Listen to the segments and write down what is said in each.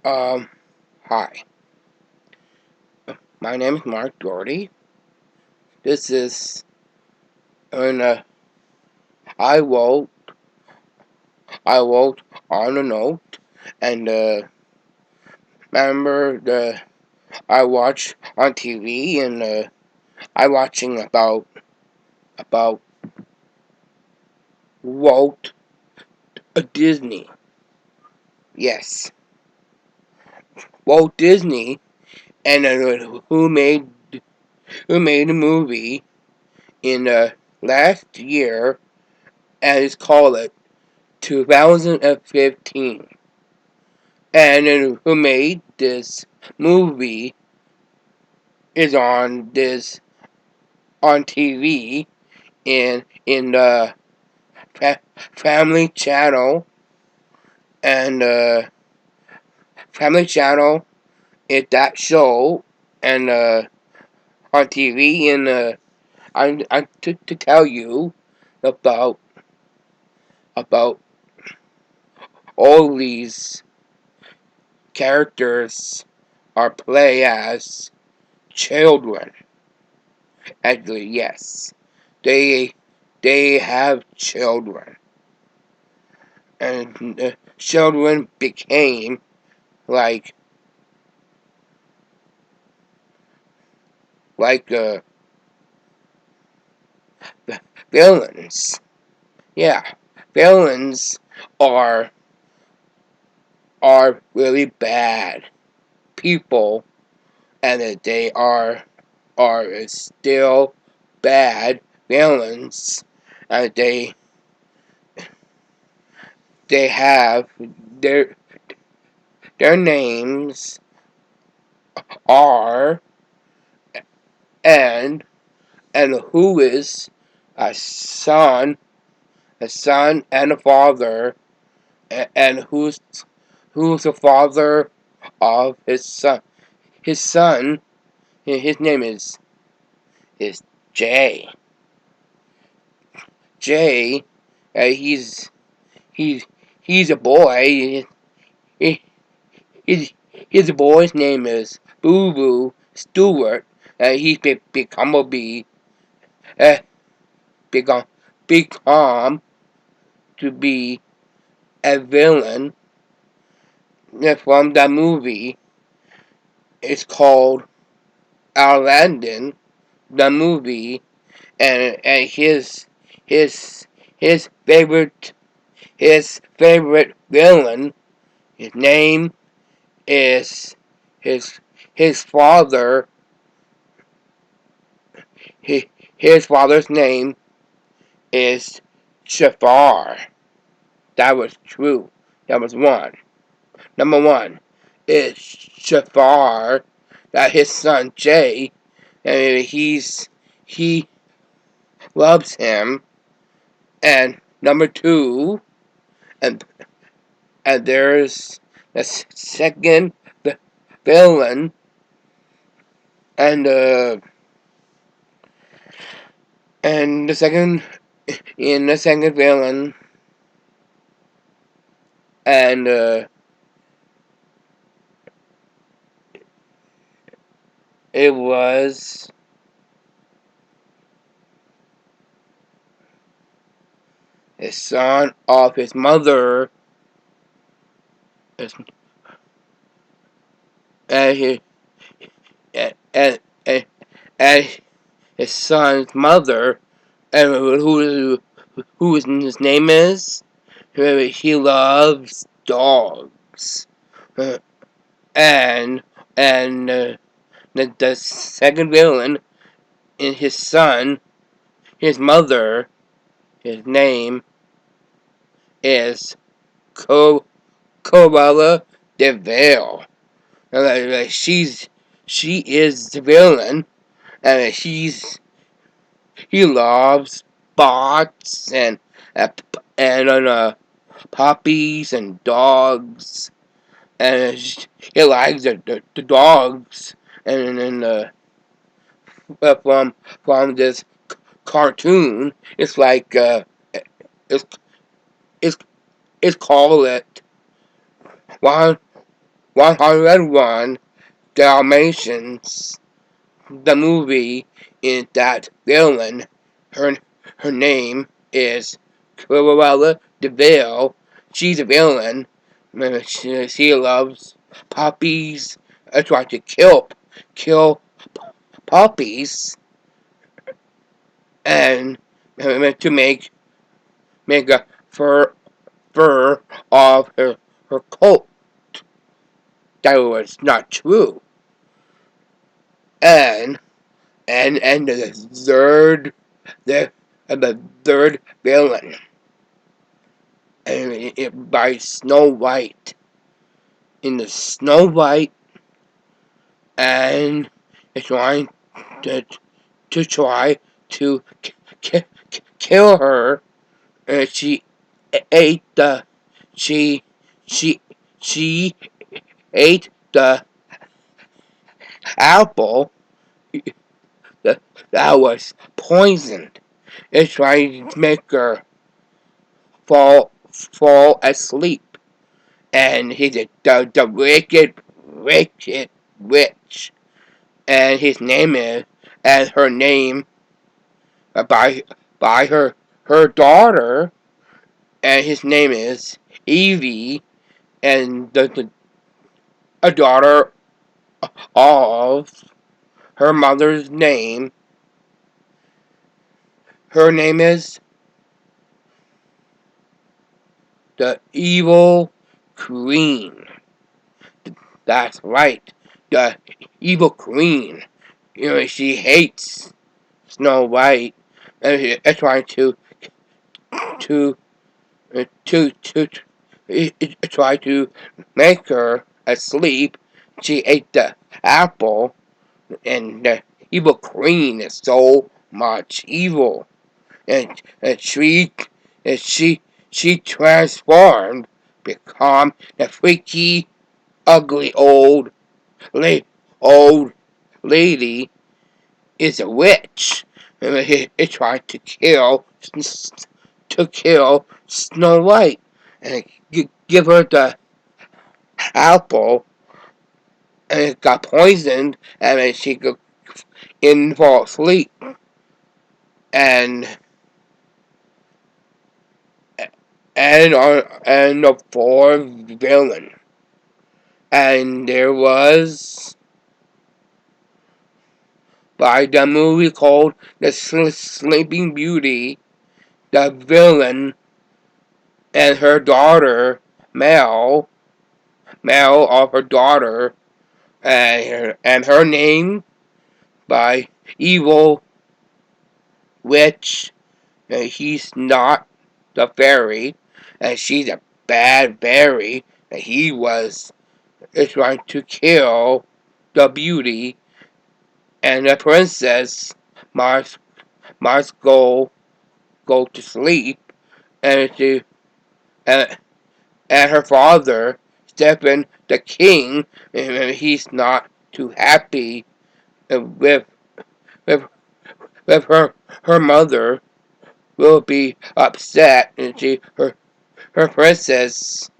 Um, Hi. My name is Mark Doherty. This is, and I wrote, I wrote on a note, and remember I watch on TV, and I watching about Walt Disney. Yes, Walt Disney, and who made a movie in last year, and it's called it 2015. And who made this movie is on TV in the Family Channel, and Family Channel is that show, and on TV, and I to tell you about about all these characters are play as children. Actually, yes, they they have children, and the children became like like villains. Yeah, villains are are really bad people, and that they are still bad villains. And they have their their names are, and who is a son, and a father, and who's the father of his son. His son, his name is Jay. Jay, he's he's he's a boy. He, his his boy's name is Boo Boo Stewart. He's become a uh, become become to be a villain from the movie. It's called Aladdin, the movie, and his his favorite his favorite villain. His name is his his father. His, his father's name is Jafar. That was true. That was one. Number one is Jafar. That his son Jay, and he loves him. And number two, and there's the second villain, and and the second in the second villain, and it was the son of his mother, his, and his, and, and, and his son's mother, and who his name is. He loves dogs, uh, and the second villain is his son. His mother, his name is Co Cruella de Vil. She is the villain, and he loves bots, uh, and puppies and dogs, and he likes the dogs, and from this cartoon, it's like it's it's it's called it one 101 Dalmatians, the movie, in that villain, her her name is Cruella DeVille. She's a villain. She loves puppies. Trying to kill puppies and to make a fur of her coat. That was not true. And and the the third villain, and by Snow White, in the Snow White, and trying to try to kill her. And she ate the she she she ate the apple that was poisoned. It's trying to make her fall asleep. And he's the wicked witch. And his name is, and her name, by her daughter, and his name is Evie, and a daughter of her mother's name. Her name is the Evil Queen. That's right, the Evil Queen. She hates Snow White, and she's trying to to try to make her asleep. She ate the apple, and the Evil Queen is so much evil, and she transformed, become the freaky, ugly old lady is a witch. And he tried to kill Snow White and give her the apple, and it got poisoned, and then she could fall asleep. And and the fourth villain, and there was, by the movie called The Sleeping Beauty, the villain and her daughter, Mel of her daughter, and her name, by Evil Witch. And he's not the fairy, and she's a bad fairy, and he was trying to kill the beauty, and the princess must go to sleep, and and, and her father, Stephen the king, and he's not too happy with with her mother will be upset, and her princess,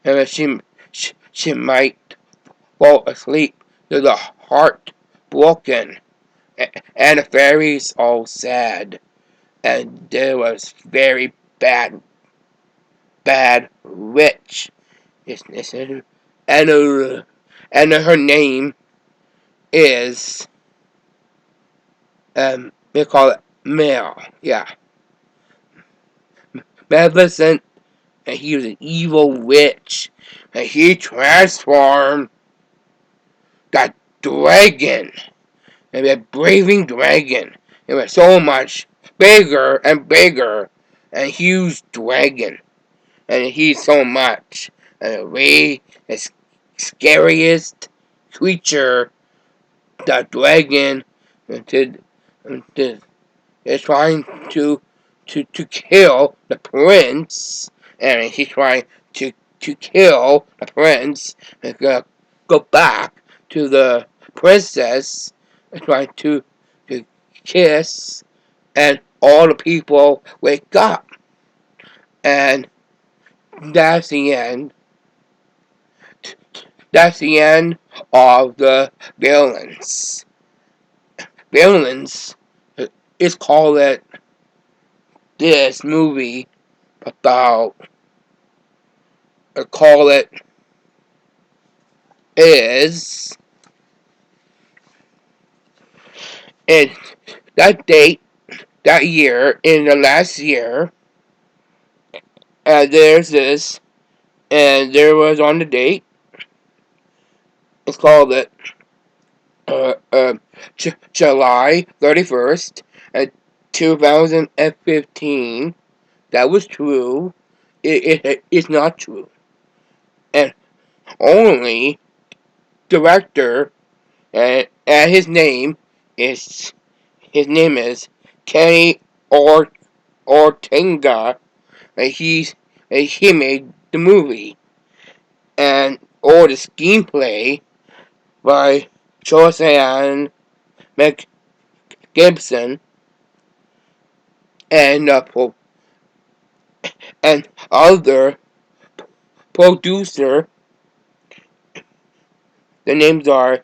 and she might fall asleep with a heart broken, and the fairies all sad, and there was very bad witch. It's, and and her name is, they call it Mel. Yeah, Maleficent, and he was an evil witch, and he transformed that dragon, and that braving dragon. It was so much bigger and bigger, and huge dragon, and he's so much, and the way the scariest creature, the dragon, to, to is trying to kill the prince, and he's trying to kill the prince, and go back to the princess, and trying to kiss, and all the people wake up, and that's the end that's the end of the villains. Villains is called it this movie about call it is in that date that year in the last year there's this and there was on the date it's called it uh, uh, July 31st 2015. That was true. It's not true. And only director and is his name is Kenny Ortega. He made the movie and or the screenplay by Joanne McGibson and and other producer. The names are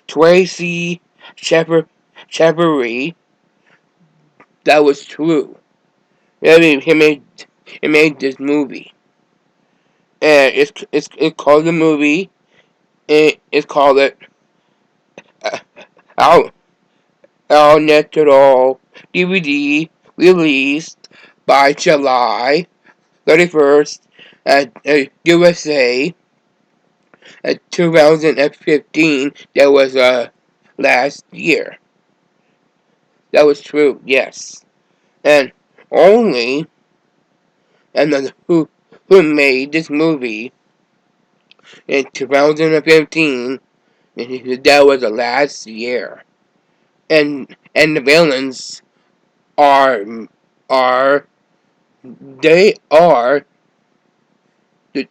Tracy Chevery. That was true. I mean, he made this movie, and it's called the movie. It's called it uh, Out Our Natural DVD released by July 31st at USA at 2015. That was last year. That was true. Yes, and only and then who made this movie in 2015. That was the last year, and the villains are are they are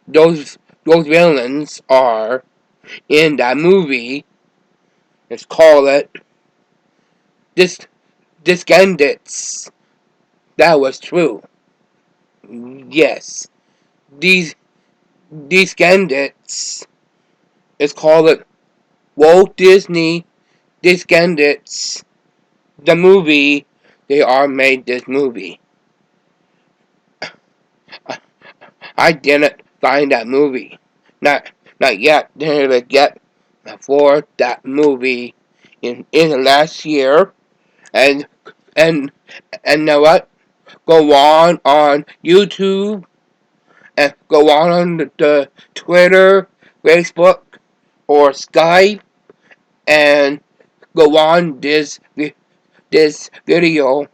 those villains are in that movie. Let's call it this Descendants. That was true. Yes, these Descendants. It's called it Walt Disney Descendants. The movie. They are made this movie. I didn't find that movie. Not not yet. Didn't get for that movie in the last year. And and and know what? Go on YouTube and go on the Twitter, Facebook, or Skype and go on this video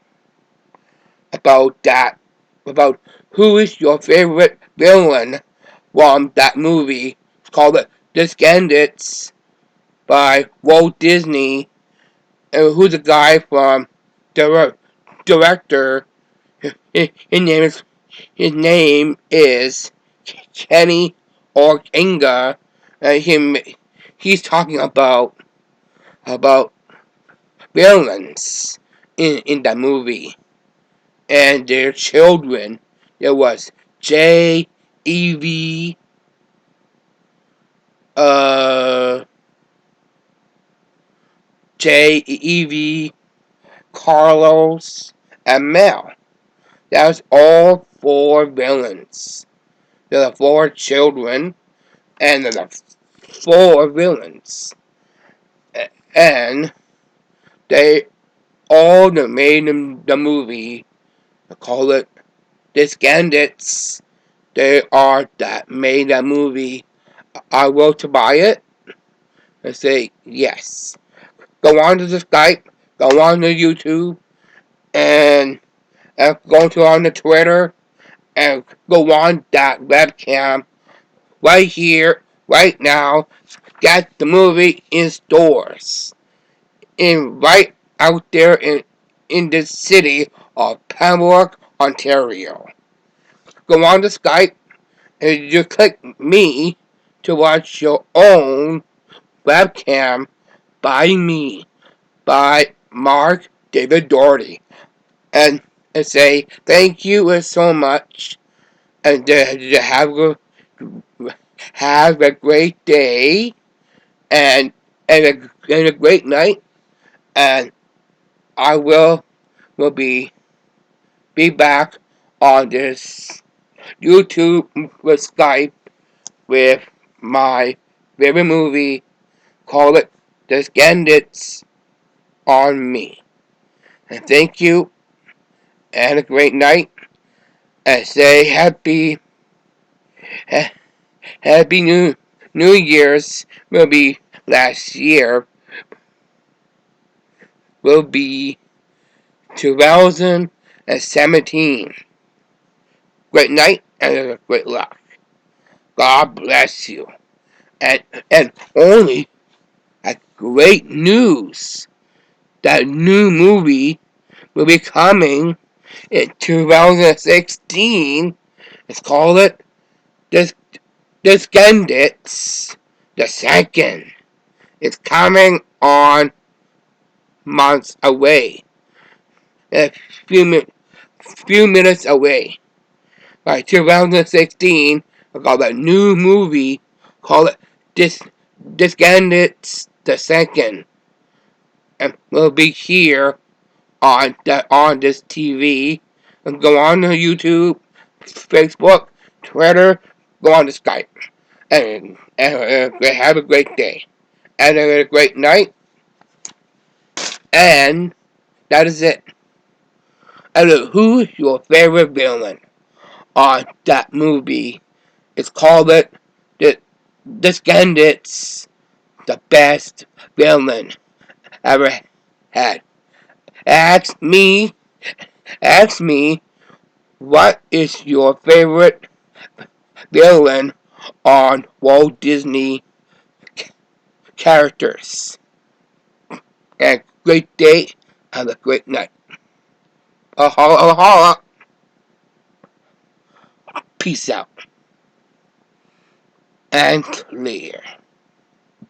about that about who is your favorite villain from that movie. It's called Descendants by Walt Disney. And who's the guy from director? His name is Kenny Ortega. He's talking about villains in that movie and their children. There was J.E.V. Uh, J.E.V. Carlos, and Mel. That was all four villains. There are four children, and there are four villains. And they all made the movie. They call it Descendants. They are that made that movie. I will to buy it and say yes. Go on to the Skype, go on to YouTube, and go to on the Twitter, and go on that webcam right here, right now. Get the movie in stores. In right out there in the city of Pembroke, Ontario. Go on to Skype and you click me to watch your own webcam by me, by Mark David Doherty. And say thank you so much and to have a have a great day and and a great night. And I will be back on this YouTube with Skype with my favorite movie. Call it The Scandits on me. And thank you and a great night. And say happy New Year's will be last year will be 2017. Great night and great luck. God bless you. And and only a great news. That new movie will be coming in 2016. Let's call it the Scandits the Second. It's coming on months away. A few, few minutes away. By 2016, I got a new movie called Dis Scandits the Second. And will be here on this TV. And go on to YouTube, Facebook, Twitter, go on to Skype. And have a great day. And a great night. And that is it. And who's your favorite villain on that movie? It's called it the Scandits, the best villain ever had. Ask me, ask me, what is your favorite villain on Walt Disney characters? And great day, have a great night. Peace out. And clear.